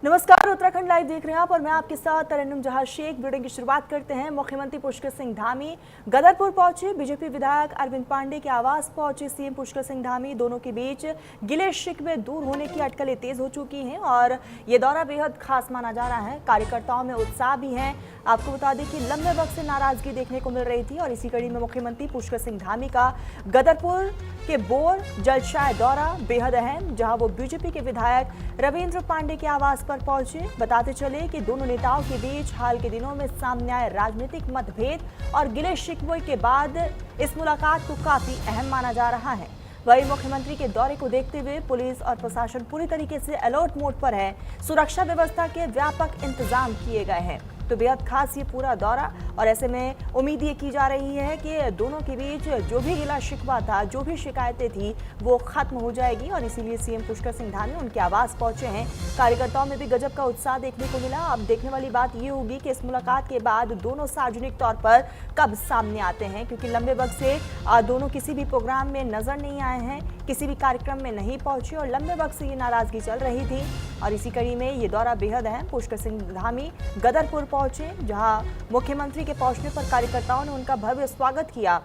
नमस्कार, उत्तराखंड लाइव देख रहे हैं आप और मैं आपके साथ तरन्नुम जहां शेख। ब्रीडिंग की शुरुआत करते हैं। मुख्यमंत्री पुष्कर सिंह धामी गदरपुर पहुंचे। बीजेपी विधायक अरविंद पांडे के आवास पहुंचे सीएम पुष्कर सिंह धामी। दोनों के बीच गिले शिकवे दूर होने की अटकलें तेज हो चुकी हैं और ये दौरा बेहद खास माना जा रहा है। कार्यकर्ताओं में उत्साह भी है। आपको बता दें कि लंबे वक्त से नाराजगी देखने को मिल रही थी और इसी कड़ी में मुख्यमंत्री पुष्कर सिंह धामी का गदरपुर के बोर जलशाय दौरा बेहद अहम, जहां वो बीजेपी के विधायक रविंद्र पांडे के आवास पर पहुंचे। बताते चले कि दोनों नेताओं के बीच हाल के दिनों में सामने आए राजनीतिक मतभेद और गिले शिकवे के बाद इस मुलाकात को काफी अहम माना जा रहा है। वहीं मुख्यमंत्री के दौरे को देखते हुए पुलिस और प्रशासन पूरी तरीके से अलर्ट मोड पर है। सुरक्षा व्यवस्था के व्यापक इंतजाम किए गए हैं। तो बेहद खास ये पूरा दौरा और ऐसे में उम्मीद ये की जा रही है कि दोनों के बीच जो भी गिला शिकवा था, जो भी शिकायतें थी, वो खत्म हो जाएगी और इसीलिए सीएम पुष्कर सिंह धामी उनके आवास पहुंचे हैं। कार्यकर्ताओं में भी गजब का उत्साह देखने को मिला। अब देखने वाली बात ये होगी कि इस मुलाकात के बाद दोनों सार्वजनिक तौर पर कब सामने आते हैं, क्योंकि लंबे वक्त से दोनों किसी भी प्रोग्राम में नजर नहीं आए हैं, किसी भी कार्यक्रम में नहीं पहुंचे और लंबे वक्त से ये नाराजगी चल रही थी और इसी कड़ी में ये दौरा बेहद अहम। पुष्कर सिंह धामी गदरपुर पहुंचे, जहां मुख्यमंत्री के पहुंचने पर कार्यकर्ताओं ने उनका भव्य स्वागत किया।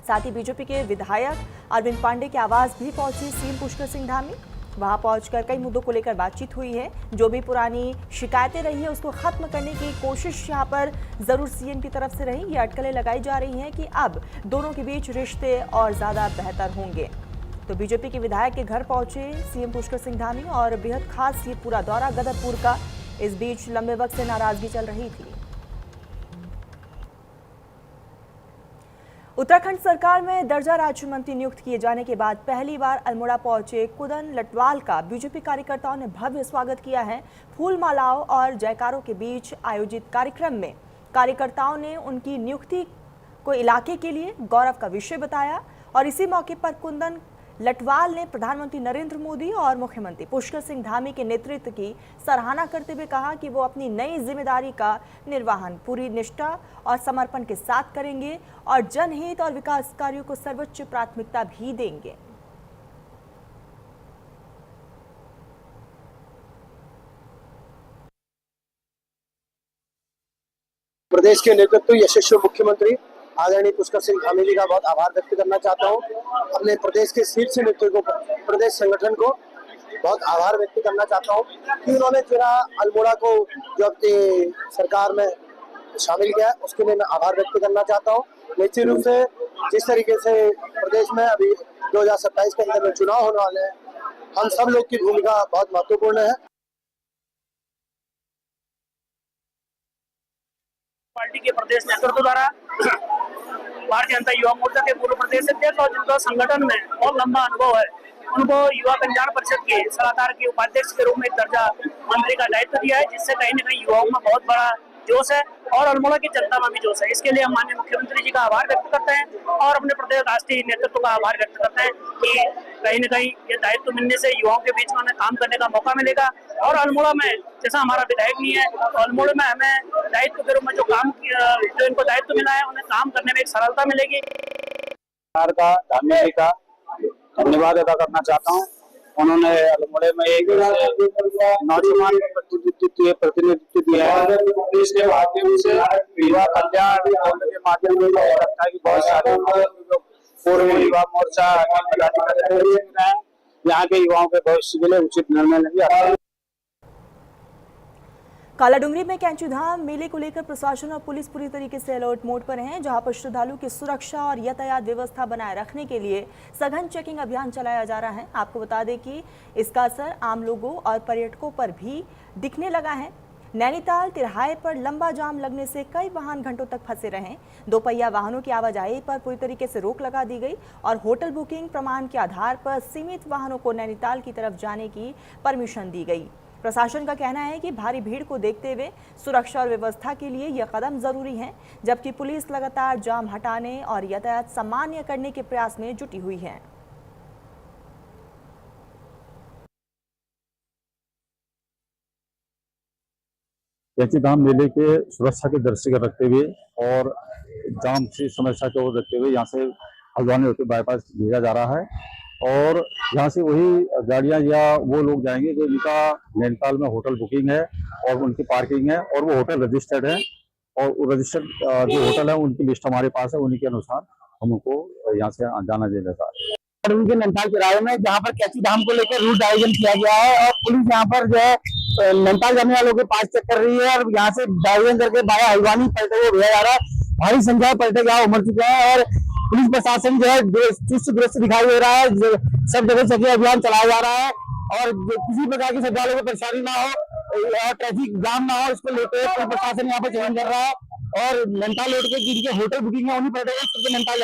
साथ ही बीजेपी के विधायक अरविंद पांडे के आवास भी पहुंचे सीएम पुष्कर सिंह धामी। वहां पहुंचकर कई मुद्दों को लेकर बातचीत हुई है। जो भी पुरानी शिकायतें रही है उसको खत्म करने की कोशिश यहां पर जरूर सीएम की तरफ से रही। ये अटकलें लगाई जा रही हैं कि अब दोनों के बीच रिश्ते और ज्यादा बेहतर होंगे। तो बीजेपी के विधायक के घर पहुंचे सीएम पुष्कर सिंह धामी और बेहद खास ये पूरा दौरा गदरपुर का। इस बीच लंबे वक्त से नाराजगी चल रही थी। उत्तराखंड सरकार में दर्जा राज्य मंत्री नियुक्त किए जाने के बाद पहली बार अल्मोड़ा पहुंचे कुंदन लटवाल का बीजेपी कार्यकर्ताओं ने भव्य स्वागत किया है। फूल मालाओं और जयकारों के बीच आयोजित कार्यक्रम में कार्यकर्ताओं ने उनकी नियुक्ति को इलाके के लिए गौरव का विषय बताया और इसी मौके पर कुंदन लटवाल ने प्रधानमंत्री नरेंद्र मोदी और मुख्यमंत्री पुष्कर सिंह धामी के नेतृत्व की सराहना करते हुए कहा कि वो अपनी नई जिम्मेदारी का निर्वहन पूरी निष्ठा और समर्पण के साथ करेंगे और जनहित और विकास कार्यों को सर्वोच्च प्राथमिकता भी देंगे। प्रदेश के नेतृत्व यशस्वी मुख्यमंत्री आदरणीय पुष्कर सिंह धामी जी का बहुत आभार व्यक्त करना चाहता हूँ। अपने प्रदेश के शीर्ष नेतृत्व को, प्रदेश संगठन को बहुत आभार व्यक्त करना चाहता हूँ कि उन्होंने जरा अल्मोड़ा को जो अपनी सरकार में शामिल किया, उसके लिए मैं आभार व्यक्त करना चाहता हूँ। निश्चित रूप से जिस तरीके से प्रदेश में अभी 2027 के अंदर में चुनाव होने वाले हैं, हम सब लोग की भूमिका बहुत महत्वपूर्ण है। पार्टी के प्रदेश नेतृत्व द्वारा भारतीय जनता युवा मोर्चा के पूर्व प्रदेश अध्यक्ष और जिनका संगठन में बहुत लंबा अनुभव है, उनको युवा कल्याण परिषद के सलाहकार के उपाध्यक्ष के रूप में दर्जा मंत्री का दायित्व दिया है, जिससे कहीं न कहीं युवाओं में बहुत बड़ा जोश है और अल्मोड़ा की जनता में भी जोश है। इसके लिए हम माननीय मुख्यमंत्री जी का आभार व्यक्त करते हैं और अपने प्रदेश राष्ट्रीय नेतृत्व का आभार व्यक्त करते हैं कि कहीं न कहीं ये दायित्व मिलने से युवाओं के बीच में हमें काम करने का मौका मिलेगा और अल्मोड़ा में जैसा हमारा विधायक नहीं है, तो अल्मोड़ा में हमें दायित्व के रूप में जो इनको दायित्व मिला है, उन्हें काम करने में एक सरलता मिलेगी। सरकार का धामी जी का धन्यवाद अदा करना चाहता हूँ। उन्होंने अल्मोड़ा में एक नौजवान प्रतिनिधित्व दिया है। इसके माध्यम से युवा कल्याण के माध्यम से बहुत सारे पूर्व युवा मोर्चा यहाँ के युवाओं के भविष्य के लिए उचित निर्णय लेंगे। कालाडुंगरी में कैंचीधाम मेले को लेकर प्रशासन और पुलिस पूरी तरीके से अलर्ट मोड पर हैं, जहां पर श्रद्धालुओं की सुरक्षा और यातायात व्यवस्था बनाए रखने के लिए सघन चेकिंग अभियान चलाया जा रहा है। आपको बता दें कि इसका असर आम लोगों और पर्यटकों पर भी दिखने लगा है। नैनीताल तिराहे पर लंबा जाम लगने से कई वाहन घंटों तक फंसे रहे। दोपहिया वाहनों की आवाजाही पर पूरी तरीके से रोक लगा दी गई और होटल बुकिंग प्रमाण के आधार पर सीमित वाहनों को नैनीताल की तरफ जाने की परमिशन दी गई। प्रशासन का कहना है कि भारी भीड़ को देखते हुए सुरक्षा और व्यवस्था के लिए यह कदम जरूरी है, जबकि पुलिस लगातार जाम हटाने और यातायात सामान्य करने के प्रयास में जुटी हुई है। कैंचीधाम मेले के सुरक्षा के दृष्टिगत रखते हुए और जाम की समस्या को देखते हुए यहाँ से हल्द्वानी होकर बाईपास भेजा जा रहा है। और यहाँ से वही गाड़ियां या वो लोग जाएंगे जो जिनका नैनीताल में होटल बुकिंग है और उनकी पार्किंग है और वो होटल रजिस्टर्ड है, और वो रजिस्टर्ड जो होटल है उनकी लिस्ट हमारे पास है, उन्हीं के अनुसार हम उनको यहाँ से जाना दे देता है। उनके नैनीताल किराए में जहाँ पर कैची धाम को लेकर रूट डाइवर्जन किया गया है और पुलिस यहाँ पर जो है नैनीताल जाने वालों के पास चेक कर रही है और यहाँ से डाइवर्जन करके बाया हल्द्वानी पर्यटकों को भेजा जा रहा है। भारी संख्या में पर्यटक यहाँ उमड़ चुके हैं और पुलिस प्रशासन जो है चुस्त दुरुस्त दिखाई दे रहा है। सब जगह चेकिंग अभियान चलाया जा रहा है और किसी प्रकार की श्रद्धालुओं को परेशानी ना हो और ट्रैफिक जाम ना हो, इसको लेकर पुलिस प्रशासन यहाँ पर चेकिंग कर रहा है और नैनीताल लौट के जिनके होटल बुकिंग है उन्हीं पर्यटकों को नैनीताल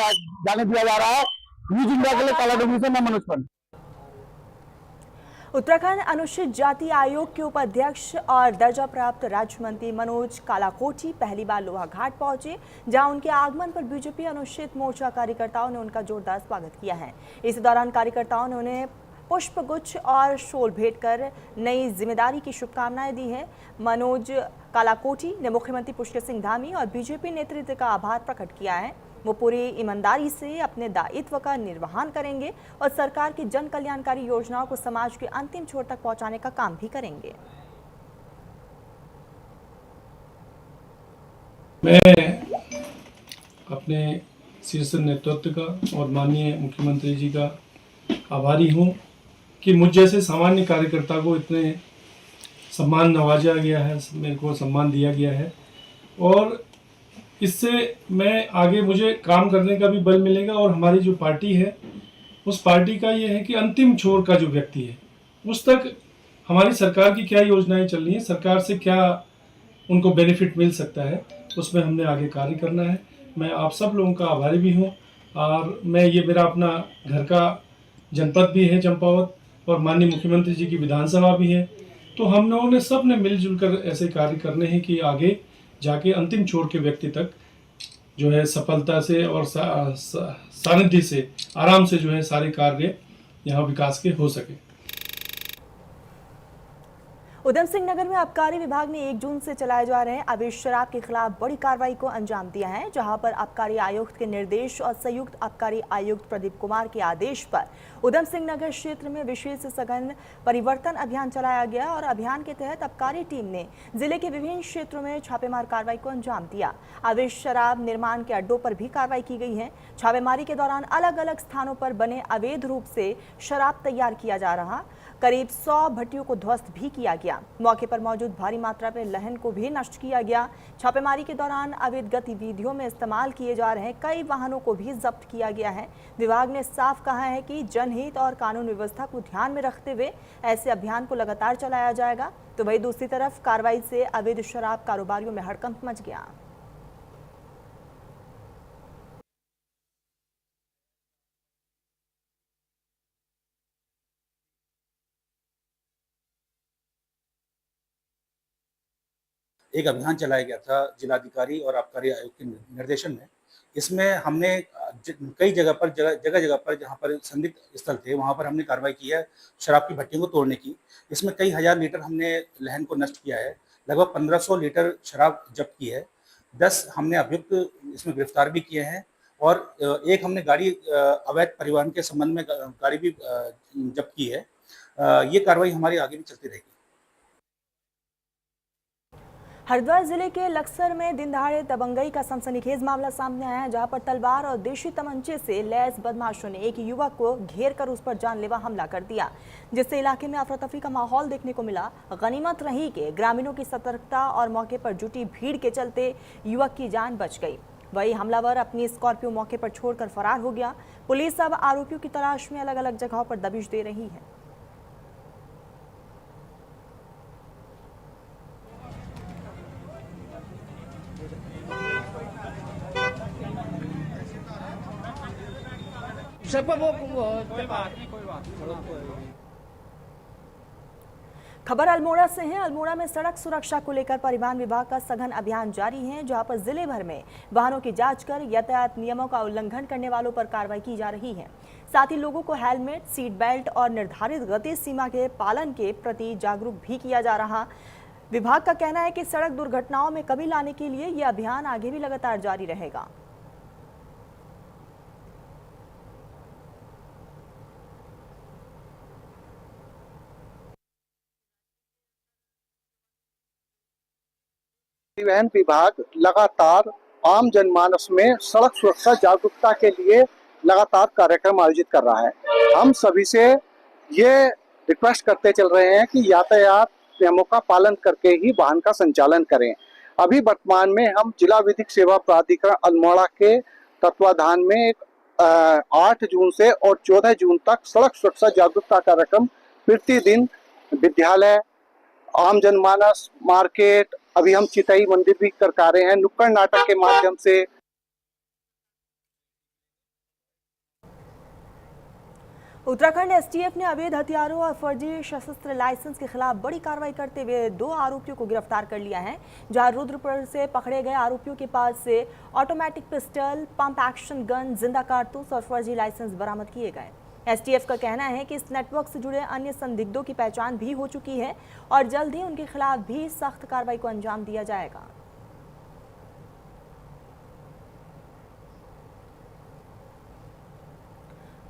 जाने दिया जा रहा है। न्यूज इंडिया के लिए काला डोंगरी से मैं मनोज पंत। उत्तराखंड अनुसूचित जाति आयोग के उपाध्यक्ष और दर्जा प्राप्त राज्य मंत्री मनोज कालाकोटी पहली बार लोहाघाट पहुंचे, जहां उनके आगमन पर बीजेपी अनुसूचित मोर्चा कार्यकर्ताओं ने उनका जोरदार स्वागत किया है। इस दौरान कार्यकर्ताओं ने उन्हें पुष्पगुच्छ और शॉल भेंट कर नई जिम्मेदारी की शुभकामनाएं दी हैं। मनोज कालाकोटी ने मुख्यमंत्री पुष्कर सिंह धामी और बीजेपी नेतृत्व का आभार प्रकट किया है। वो पूरी ईमानदारी से अपने दायित्व का निर्वहन करेंगे और सरकार की जन कल्याणकारी योजनाओं को समाज के अंतिम छोर तक पहुंचाने का काम भी करेंगे। मैं अपने शीर्ष नेतृत्व का और माननीय मुख्यमंत्री जी का आभारी हूं कि मुझ जैसे सामान्य कार्यकर्ता को इतने सम्मान नवाजा गया है, मेरे को सम्मान दिया गया है और इससे मैं आगे मुझे काम करने का भी बल मिलेगा और हमारी जो पार्टी है उस पार्टी का ये है कि अंतिम छोर का जो व्यक्ति है उस तक हमारी सरकार की क्या योजनाएं चल रही हैं, सरकार से क्या उनको बेनिफिट मिल सकता है, उसमें हमने आगे कार्य करना है। मैं आप सब लोगों का आभारी भी हूँ और मैं ये मेरा अपना घर का जनपद भी है चंपावत और माननीय मुख्यमंत्री जी की विधानसभा भी है, तो हम लोगों ने सब ने मिलजुल कर ऐसे कार्य करने हैं कि आगे जाके अंतिम छोर के व्यक्ति तक जो है सफलता से और सानिध्य से आराम से जो है सारे कार्य यहाँ विकास के हो सके। उधम सिंह नगर में आबकारी विभाग ने 1 जून से चलाए जा रहे अवैध शराब के खिलाफ बड़ी कार्रवाई को अंजाम दिया है, जहां पर आबकारी आयुक्त के निर्देश और संयुक्त आबकारी आयुक्त प्रदीप कुमार के आदेश पर उधम सिंह नगर क्षेत्र में विशेष सघन परिवर्तन अभियान चलाया गया और अभियान के तहत आबकारी टीम ने जिले के विभिन्न क्षेत्रों में छापेमार कार्रवाई को अंजाम दिया। अवैध शराब निर्माण के अड्डों पर भी कार्रवाई की गई है। छापेमारी के दौरान अलग अलग स्थानों पर बने अवैध रूप से शराब तैयार किया जा रहा करीब 100 भट्टियों को ध्वस्त भी किया गया। मौके पर मौजूद भारी मात्रा में लहन को भी नष्ट किया गया। छापेमारी के दौरान अवैध गतिविधियों में इस्तेमाल किए जा रहे कई वाहनों को भी जब्त किया गया है। विभाग ने साफ कहा है कि जनहित और कानून व्यवस्था को ध्यान में रखते हुए ऐसे अभियान को लगातार चलाया जाएगा। तो वहीं दूसरी तरफ कार्रवाई से अवैध शराब कारोबारियों में हड़कंप मच गया। एक अभियान चलाया गया था जिलाधिकारी और आबकारी आयोग के निर्देशन में। इसमें हमने कई जगह पर जहाँ पर संदिग्ध स्थल थे वहाँ पर हमने कार्रवाई की है शराब की भट्टियों को तोड़ने की। इसमें कई हजार लीटर हमने लहन को नष्ट किया है, लगभग 1500 लीटर शराब जब्त की है। 10 हमने अभियुक्त इसमें गिरफ्तार भी किए हैं और एक हमने गाड़ी अवैध परिवहन के संबंध में गाड़ी भी जब्त की है। ये कार्रवाई हमारी आगे भी चलती रहेगी। हरिद्वार जिले के लक्सर में दिन दहाड़े दबंगई का सनसनीखेज मामला सामने आया है, जहां पर तलवार और देशी तमंचे से लैस बदमाशों ने एक युवक को घेर कर उस पर जानलेवा हमला कर दिया, जिससे इलाके में अफरा तफरी का माहौल देखने को मिला। गनीमत रही कि ग्रामीणों की सतर्कता और मौके पर जुटी भीड़ के चलते युवक की जान बच गई। वही हमलावर अपनी स्कॉर्पियो मौके पर छोड़कर फरार हो गया। पुलिस अब आरोपियों की तलाश में अलग अलग जगहों पर दबिश दे रही है। खबर अल्मोड़ा से है। अल्मोड़ा में सड़क सुरक्षा को लेकर परिवहन विभाग का सघन अभियान जारी है, जहां पर जिले भर में वाहनों की जांच कर यातायात नियमों का उल्लंघन करने वालों पर कार्रवाई की जा रही है। साथ ही लोगों को हेलमेट, सीट बेल्ट और निर्धारित गति सीमा के पालन के प्रति जागरूक भी किया जा रहा। विभाग का कहना है कि सड़क दुर्घटनाओं में कमी लाने के लिए यह अभियान आगे भी लगातार जारी रहेगा। परिवहन विभाग लगातार आम जनमानस में सड़क सुरक्षा जागरूकता के लिए लगातार कार्यक्रम आयोजित कर रहा है। हम सभी से ये रिक्वेस्ट करते चल रहे हैं कि यातायात नियमों का पालन करके ही वाहन का संचालन करें। अभी वर्तमान में हम जिला विधिक सेवा प्राधिकरण अल्मोड़ा के तत्वाधान में एक 8 जून से और 14 जून तक सड़क सुरक्षा जागरूकता कार्यक्रम प्रतिदिन विद्यालय, आम जनमानस, मार्केट, अभी हम चितई मंदिर भी कर रहे हैं, नुक्कड़ नाटक के माध्यम से। उत्तराखंड एसटीएफ ने अवैध हथियारों और फर्जी सशस्त्र लाइसेंस के खिलाफ बड़ी कार्रवाई करते हुए 2 आरोपियों को गिरफ्तार कर लिया है। जहां रुद्रपुर से पकड़े गए आरोपियों के पास से automatic pistol, pump action gun, जिंदा कारतूस और फर्जी लाइसेंस बरामद किए गए। एसटीएफ का कहना है कि इस नेटवर्क से जुड़े अन्य संदिग्धों की पहचान भी हो चुकी है और जल्द ही उनके खिलाफ भी सख्त कार्रवाई को अंजाम दिया जाएगा।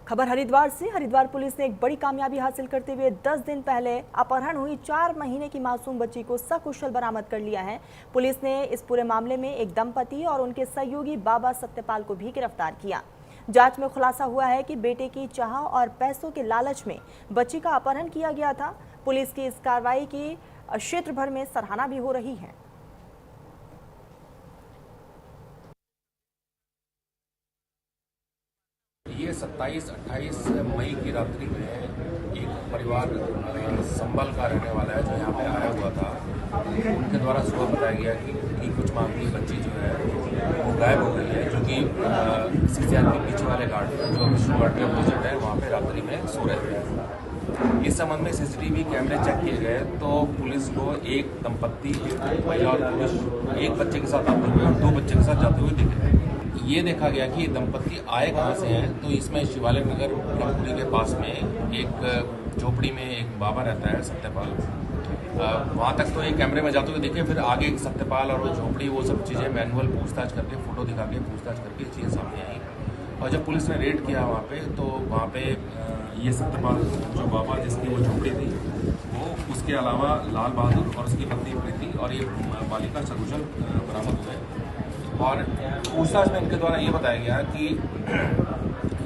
खबर हरिद्वार से। हरिद्वार पुलिस ने एक बड़ी कामयाबी हासिल करते हुए 10 दिन पहले अपहरण हुई 4 महीने की मासूम बच्ची को सकुशल बरामद कर लिया है। पुलिस ने इस पूरे मामले में एक दंपति और उनके सहयोगी बाबा सत्यपाल को भी गिरफ्तार किया। जांच में खुलासा हुआ है कि बेटे की चाह और पैसों के लालच में बच्ची का अपहरण किया गया था। पुलिस की इस कार्रवाई की क्षेत्र भर में सराहना भी हो रही है। ये 27-28 मई की रात्रि में एक परिवार संभल का रहने वाला है जो यहाँ पे आया हुआ था। उनके द्वारा सुबह बताया गया कि कुछ मामूली बच्ची जो है वो गायब हो गई है, जो कि सीसीआर के पीछे वाले घाट जो विष्णु घाट के अपोजिट है वहाँ पे रात्रि में सो रहे थे। इस संबंध में सीसीटीवी कैमरे चेक किए गए तो पुलिस को एक दंपत्ति, एक महिला और पुरुष एक बच्चे के साथ आते हुए और 2 बच्चे के साथ जाते हुए दिखे। ये देखा गया कि दंपत्ति आए कहाँ से हैं, तो इसमें शिवालय नगर ब्रह्मपुरी के पास में एक झोपड़ी में एक बाबा रहता है सत्यपाल, वहाँ तक तो ये कैमरे में जाते हुए देखे। फिर आगे सत्यपाल और वो झोपड़ी वो सब चीज़ें मैनुअल पूछताछ करके, फोटो दिखा के पूछताछ करके चीज़ें सामने आई। और जब पुलिस ने रेड किया वहाँ पे तो वहाँ पे ये सत्यपाल जो बाबा जिसकी वो झोपड़ी थी वो, उसके अलावा लाल बहादुर और उसकी पत्नी प्रीति और ये बालिका सकुशल बरामद हुए। और पूछताछ में इनके द्वारा ये बताया गया कि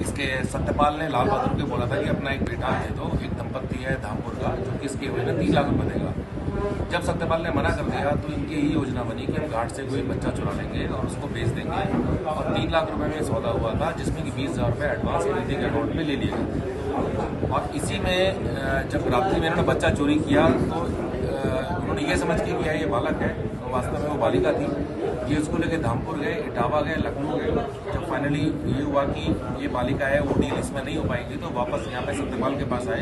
इसके सत्यपाल ने लाल बहादुर को बोला था कि अपना एक बेटा दे दो, एक दंपत्ति है धामपुर का जो कि इसकी वजह 3 लाख रुपये देगा। जब सत्यपाल ने मना कर दिया तो इनकी यही योजना बनी कि हम घाट से कोई बच्चा चुरा लेंगे और उसको बेच देंगे। और 3 लाख रुपये में सौदा हुआ था जिसमें कि 20,000 रुपये एडवांस प्रीति के अकाउंट में ले लिए गए। और इसी में जब रात्रि में इन्होंने बच्चा चोरी किया तो उन्होंने ये समझ के किया ये बालक है, तो वास्तव में वो बालिका थी। ये उसको लेके धामपुर गए, इटावा गए, लखनऊ गए। जब फाइनली ये हुआ कि ये बालिका है वो डील इसमें नहीं हो पाएगी तो वापस यहाँ पे सत्यपाल के पास आए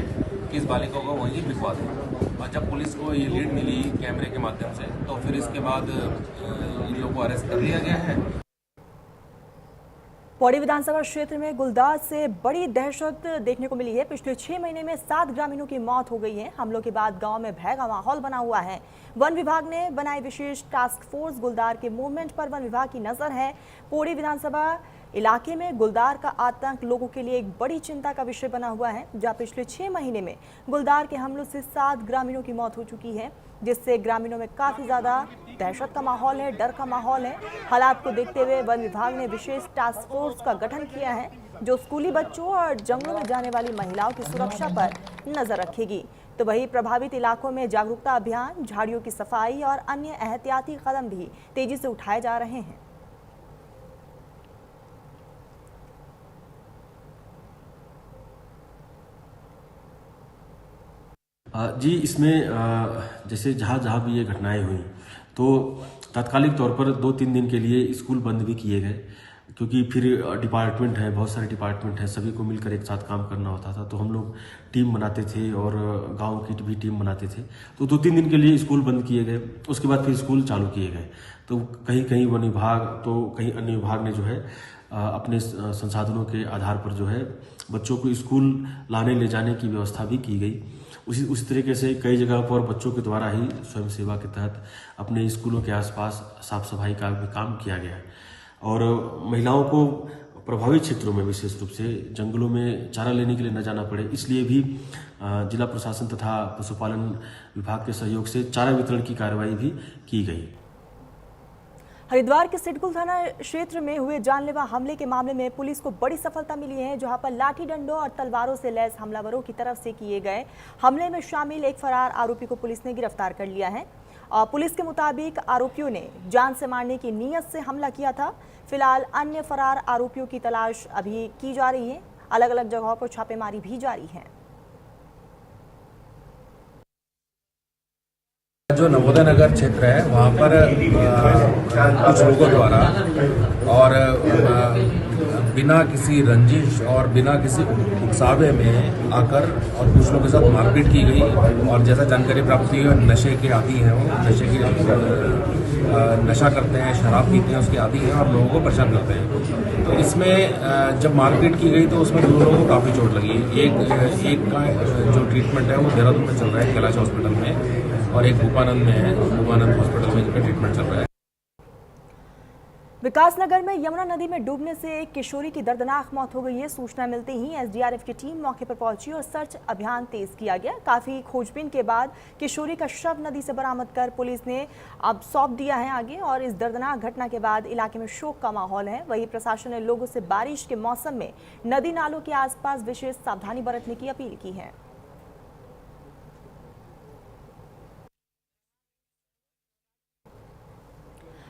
कि इस बालिका को वहीं बिकवा दें। और जब पुलिस को ये लीड मिली कैमरे के माध्यम से तो फिर इसके बाद इन लोगों को अरेस्ट कर लिया गया है। पौड़ी विधानसभा क्षेत्र में गुलदार से बड़ी दहशत देखने को मिली है। पिछले 6 महीने में 7 ग्रामीणों की मौत हो गई है। हमलों के बाद गांव में भय का माहौल बना हुआ है। वन विभाग ने बनाई विशेष टास्क फोर्स। गुलदार के मूवमेंट पर वन विभाग की नजर है। पौड़ी विधानसभा इलाके में गुलदार का आतंक लोगों के लिए एक बड़ी चिंता का विषय बना हुआ है, जहां पिछले 6 महीने में गुलदार के हमलों से 7 ग्रामीणों की मौत हो चुकी है, जिससे ग्रामीणों में काफी ज्यादा दहशत का माहौल है, डर का माहौल है। हालात को देखते हुए वन विभाग ने विशेष टास्क फोर्स का गठन किया है जो स्कूली बच्चों और जंगलों में जाने वाली महिलाओं की सुरक्षा पर नजर रखेगी। तो वहीं प्रभावित इलाकों में जागरूकता अभियान, झाड़ियों की सफाई और अन्य एहतियाती कदम भी तेजी से उठाए जा रहे हैं। जी, इसमें जैसे जहाँ भी ये घटनाएं हुई तो तात्कालिक तौर पर 2-3 दिन के लिए स्कूल बंद भी किए गए, क्योंकि फिर डिपार्टमेंट है, बहुत सारे डिपार्टमेंट हैं, सभी को मिलकर एक साथ काम करना होता था। तो हम लोग टीम बनाते थे और गांव की भी टीम बनाते थे। तो 2-3 दिन के लिए स्कूल बंद किए गए, उसके बाद फिर स्कूल चालू किए गए। तो कहीं कहीं वन विभाग तो कहीं अन्य विभाग ने जो है अपने संसाधनों के आधार पर जो है बच्चों को स्कूल लाने ले जाने की व्यवस्था भी की गई। उसी तरीके से कई जगह पर बच्चों के द्वारा ही स्वयं सेवा के तहत अपने स्कूलों के आसपास साफ सफाई का भी काम किया गया है। और महिलाओं को प्रभावित क्षेत्रों में विशेष रूप से जंगलों में चारा लेने के लिए न जाना पड़े, इसलिए भी जिला प्रशासन तथा पशुपालन विभाग के सहयोग से चारा वितरण की कार्रवाई भी की गई। हरिद्वार के सिडकुल थाना क्षेत्र में हुए जानलेवा हमले के मामले में पुलिस को बड़ी सफलता मिली है, जहां पर लाठी डंडों और तलवारों से लैस हमलावरों की तरफ से किए गए हमले में शामिल एक फरार आरोपी को पुलिस ने गिरफ्तार कर लिया है। और पुलिस के मुताबिक आरोपियों ने जान से मारने की नीयत से हमला किया था। फिलहाल अन्य फरार आरोपियों की तलाश अभी की जा रही है। अलग अलग जगहों पर छापेमारी भी जारी है। जो नवोदय नगर क्षेत्र है वहाँ पर कुछ लोगों द्वारा और बिना किसी रंजिश और बिना किसी उकसावे में आकर और कुछ लोगों के साथ मारपीट की गई। और जैसा जानकारी प्राप्त हुई है, नशे के आदी हैं, वो नशे की नशा करते हैं, शराब पीते हैं, उसके आदी हैं और लोगों को परेशान करते हैं। तो इसमें जब मारपीट की गई तो उसमें 2 लोगों को काफ़ी चोट लगी। एक का जो ट्रीटमेंट है वो देहरादून में चल रहा है, कैलाश हॉस्पिटल में, और एक भूपानंद में है, भूपानंद हॉस्पिटल में जिनका ट्रीटमेंट चल रहा है। विकासनगर में यमुना नदी में डूबने से एक किशोरी की दर्दनाक मौत हो गई है। सूचना मिलते ही एसडीआरएफ की टीम मौके पर पहुंची और सर्च अभियान तेज किया गया। काफी खोजबीन के बाद किशोरी का शव नदी से बरामद कर पुलिस ने अब सौंप दिया है आगे। और इस दर्दनाक घटना के बाद इलाके में शोक का माहौल है। वहीं प्रशासन ने लोगों से बारिश के मौसम में नदी नालों के आसपास विशेष सावधानी बरतने की अपील की है।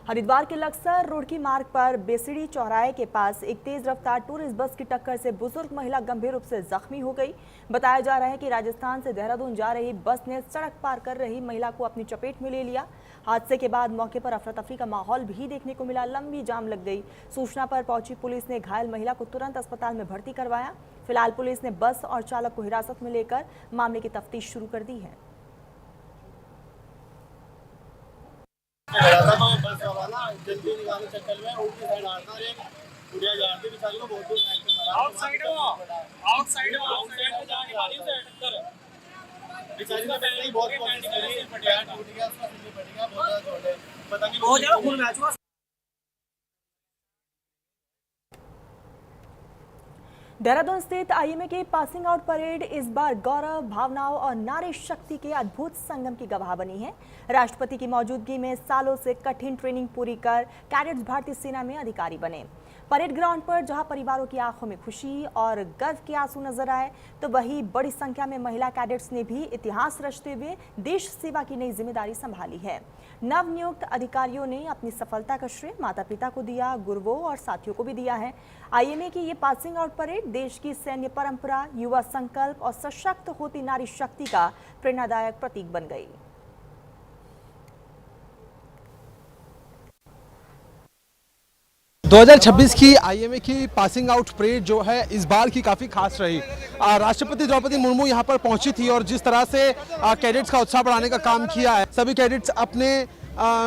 हरिद्वार के लक्सर रोडकी मार्ग पर बेसिड़ी चौराहे के पास एक तेज रफ्तार टूरिस्ट बस की टक्कर से बुजुर्ग महिला गंभीर रूप से जख्मी हो गई। बताया जा रहा है कि राजस्थान से देहरादून जा रही बस ने सड़क पार कर रही महिला को अपनी चपेट में ले लिया। हादसे के बाद मौके पर अफरा तफरी का माहौल भी देखने को मिला। लंबी जाम लग गई। सूचना पर पहुंची पुलिस ने घायल महिला को तुरंत अस्पताल में भर्ती करवाया। फिलहाल पुलिस ने बस और चालक को हिरासत में लेकर मामले की तफ्तीश शुरू कर दी है। जल्दी निकालने चक्कर में उल्टी साइड आता है, बुढ़िया जाती बेचारी को बहुत दूर आउटसाइड बेचारी ने पहले ही बहुत कोशिश करी, पैर टूट गया, उसका सिर फट गया, बहुत ज्यादा चोट है, पता नहीं बहुत ज्यादा खून बह चुका। देहरादून स्थित आईएमए की पासिंग आउट परेड इस बार गौरव, भावनाओं और नारी शक्ति के अद्भुत संगम की गवाह बनी है। राष्ट्रपति की मौजूदगी में सालों से कठिन ट्रेनिंग पूरी कर कैडेट्स भारतीय सेना में अधिकारी बने। परेड ग्राउंड पर जहां परिवारों की आंखों में खुशी और गर्व के आंसू नजर आए, तो वहीं बड़ी संख्या में महिला कैडेट्स ने भी इतिहास रचते हुए देश सेवा की नई जिम्मेदारी संभाली है। नवनियुक्त अधिकारियों ने अपनी सफलता का श्रेय माता पिता को दिया, गुरुओं और साथियों को भी दिया है। आईएमए की ये पासिंग आउट परेड देश की सैन्य परंपरा, युवा संकल्प और सशक्त होती नारी शक्ति का प्रेरणादायक प्रतीक बन गई। दो 2026 की आईएमए की पासिंग आउट परेड जो है इस बार की काफ़ी खास रही। राष्ट्रपति द्रौपदी मुर्मू यहां पर पहुंची थी और जिस तरह से कैडेट्स का उत्साह बढ़ाने का काम किया है, सभी कैडेट्स अपने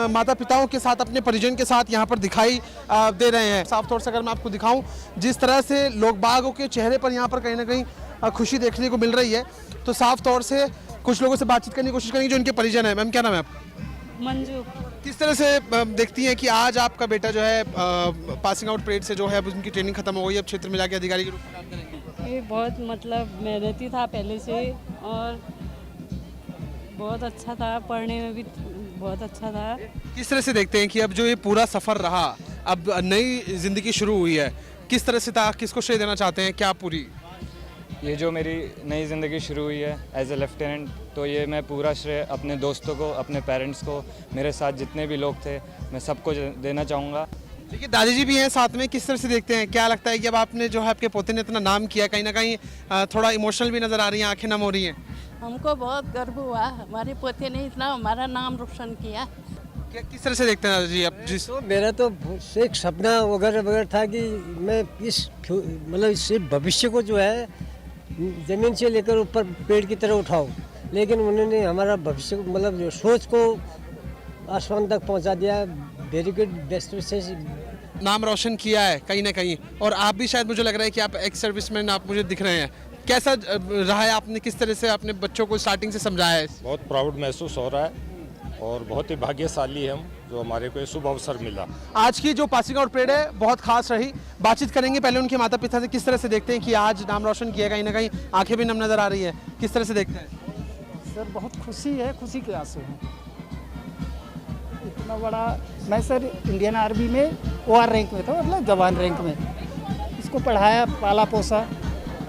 माता पिताओं के साथ, अपने परिजन के साथ यहां पर दिखाई दे रहे हैं। साफ तौर से अगर मैं आपको दिखाऊं, जिस तरह से लोग बागों के चेहरे पर यहां पर कहीं ना कहीं खुशी देखने को मिल रही है, तो साफ तौर से कुछ लोगों से बातचीत करने की कोशिश करेंगे जो उनके परिजन है। मैम, क्या नाम है आपका? मंजू। किस तरह से देखती हैं कि आज आपका बेटा जो है पासिंग आउट परेड से जो है अब उनकी ट्रेनिंग खत्म हो गई, अब क्षेत्र में जाके अधिकारी के रूप में काम करेंगे? ये बहुत मेहनती था पहले से और बहुत अच्छा था, पढ़ने में भी बहुत अच्छा था। किस तरह से देखते हैं कि अब जो ये पूरा सफ़र रहा, अब नई जिंदगी शुरू हुई है, किस तरह से था, किसको श्रेय देना चाहते हैं? क्या पूरी ये जो मेरी नई ज़िंदगी शुरू हुई है एज ए लेफ्टिनेंट, तो ये मैं पूरा श्रेय अपने दोस्तों को, अपने पेरेंट्स को, मेरे साथ जितने भी लोग थे, मैं सबको देना चाहूँगा। देखिए, दादी जी भी हैं साथ में, किस तरह से देखते हैं? क्या लगता है कि अब आपने जो है आपके पोते ने इतना नाम किया, कहीं ना कहीं थोड़ा इमोशनल भी नज़र आ रही हैं, आंखें नम हो रही हैं? हमको बहुत गर्व हुआ, हमारे पोते ने इतना हमारा नाम रोशन किया। क्या किस तरह से देखते हैं दादा जी? अब जिस तो मेरा तो एक सपना वगैरह था कि मैं इस मतलब सिर्फ भविष्य को जो है ज़मीन से लेकर ऊपर पेड़ की तरह उठाऊं, लेकिन उन्होंने हमारा भविष्य मतलब जो सोच को आसमान तक पहुंचा दिया। वेरी गुड, बेस्ट विशेष। नाम रोशन किया है कहीं ना कहीं, और आप भी शायद, मुझे लग रहा है कि आप एक्स सर्विसमैन आप मुझे दिख रहे हैं। कैसा रहा है, आपने किस तरह से अपने बच्चों को स्टार्टिंग से समझाया है? बहुत प्राउड महसूस हो रहा है और बहुत ही भाग्यशाली हम जो हमारे को शुभ अवसर मिला। आज की जो पासिंग आउट परेड है बहुत खास रही। बातचीत करेंगे पहले उनके माता पिता से, किस तरह से देखते हैं कि आज नाम रोशन किया, कहीं ना कहीं आंखें भी नम नजर आ रही है, किस तरह से देखते हैं? सर बहुत खुशी है, खुशी के आंसू हैं। इतना बड़ा, मैं सर इंडियन आर्मी में OR रैंक में था, मतलब जवान रैंक में। इसको पढ़ाया, पाला पोसा,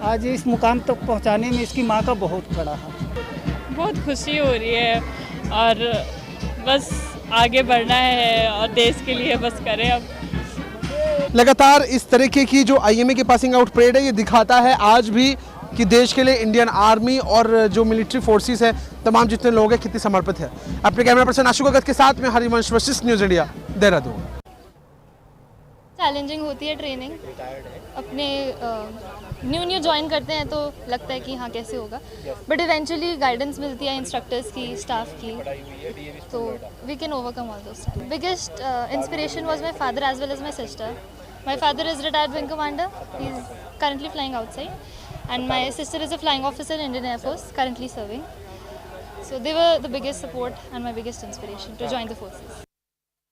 आज इस मुकाम तक पहुंचाने में इसकी माँ का बहुत बड़ा हाथ। बहुत खुशी हो रही है और बस आगे बढ़ना है और देश के लिए बस करें अब। लगातार इस तरीके की जो IMA की पासिंग आउट परेड है, ये दिखाता है आज भी कि देश के लिए इंडियन आर्मी और जो मिलिट्री फोर्सेस है, तमाम जितने लोग हैं, कितनी समर्पित है। अपने कैमरा पर्सन आशु भगत के साथ में Harivansh Vashishtha, news India, Dehradun. Challenging होती है ट्रेनिंग, अपने न्यू ज्वाइन करते हैं तो लगता है कि हाँ कैसे होगा, बट इवेंचुअली गाइडेंस मिलती है इंस्ट्रक्टर्स की, स्टाफ की, तो we can overcome all those. Biggest inspiration was my father as well as my sister. My father is retired wing commander, he is currently flying outside, and my sister is a flying officer in Indian Air Force, currently serving. So they were the biggest support and my biggest inspiration to join the forces.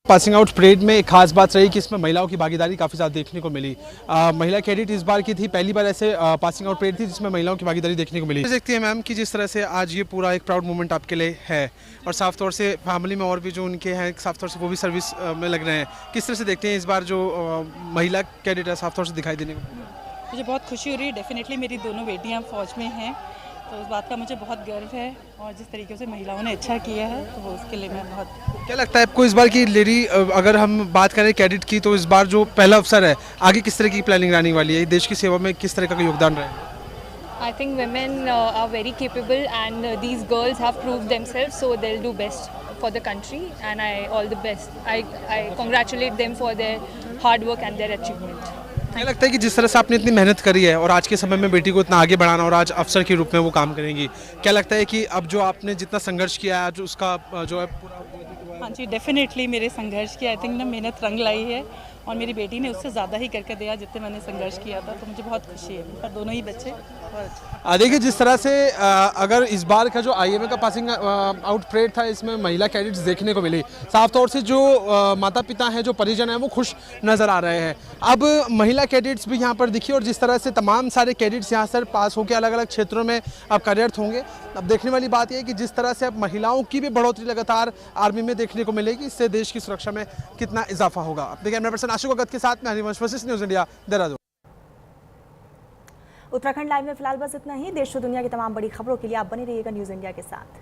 Passing out parade में एक खास बात रही कि इसमें महिलाओं की भागीदारी काफ़ी ज़्यादा देखने को मिली। महिला कैडेट इस बार की थी, पहली बार ऐसे पासिंग आउट परेड थी जिसमें महिलाओं की भागीदारी देखने को मिली। देखती है मैम कि जिस तरह से आज ये पूरा एक प्राउड मोमेंट आपके लिए है और साफ तौर से फैमिली में और भी जो उनके हैं साफ तौर से वो भी सर्विस में लग रहे हैं, किस तरह से देखते हैं इस बार जो महिला कैडेट है साफ तौर से दिखाई देने को? मुझे बहुत खुशी हो रही है। डेफिनेटली मेरी दोनों बेटियां फ़ौज में हैं, तो उस बात का मुझे बहुत गर्व है और जिस तरीके से महिलाओं ने अच्छा किया है तो वो उसके लिए मैं बहुत। क्या लगता है आपको इस बार की लेडी, अगर हम बात करें कैडेट की, तो इस बार जो पहला अवसर है, आगे किस तरह की प्लानिंग रहने वाली है, देश की सेवा में किस तरह का योगदान रहेगा? I think women are very capable and these girls have proved themselves, so they'll do best for the country and all the best. I congratulate them for their hard work and their achievement. क्या लगता है कि जिस तरह से आपने इतनी मेहनत करी है और आज के समय में बेटी को इतना आगे बढ़ाना और आज अफसर के रूप में वो काम करेंगी, क्या लगता है कि अब जो आपने जितना संघर्ष किया है, जो उसका जो है पूरा? हाँ जी, डेफिनेटली मेरे संघर्ष की आई थिंक ना मेहनत रंग लाई है और मेरी बेटी ने उससे ज़्यादा ही करके दिया जितने मैंने संघर्ष किया था, तो मुझे बहुत खुशी है। पर दोनों ही बच्चे बहुत। देखिए जिस तरह से अगर इस बार का जो IMA का पासिंग आउट परेड था, इसमें महिला कैडेट्स देखने को मिली, साफ तौर से जो माता पिता हैं, जो परिजन हैं, वो खुश नज़र आ रहे हैं। अब महिला कैडेट्स भी यहाँ पर दिखी और जिस तरह से तमाम सारे कैडेट्स यहाँ से पास होकर अलग अलग क्षेत्रों में अब कार्यरत होंगे। अब देखने वाली बात यह है कि जिस तरह से अब महिलाओं की भी बढ़ोतरी लगातार आर्मी में देखने को मिलेगी, इससे देश की सुरक्षा में कितना इजाफा होगा। अपने कैमरा पर्सन आशु भगत के साथ में Harivansh Vashishtha, news India, Dehradun. Uttarakhand live में फिलहाल बस इतना ही। देश और दुनिया की तमाम बड़ी खबरों के लिए आप बने रहिएगा न्यूज़ इंडिया के साथ।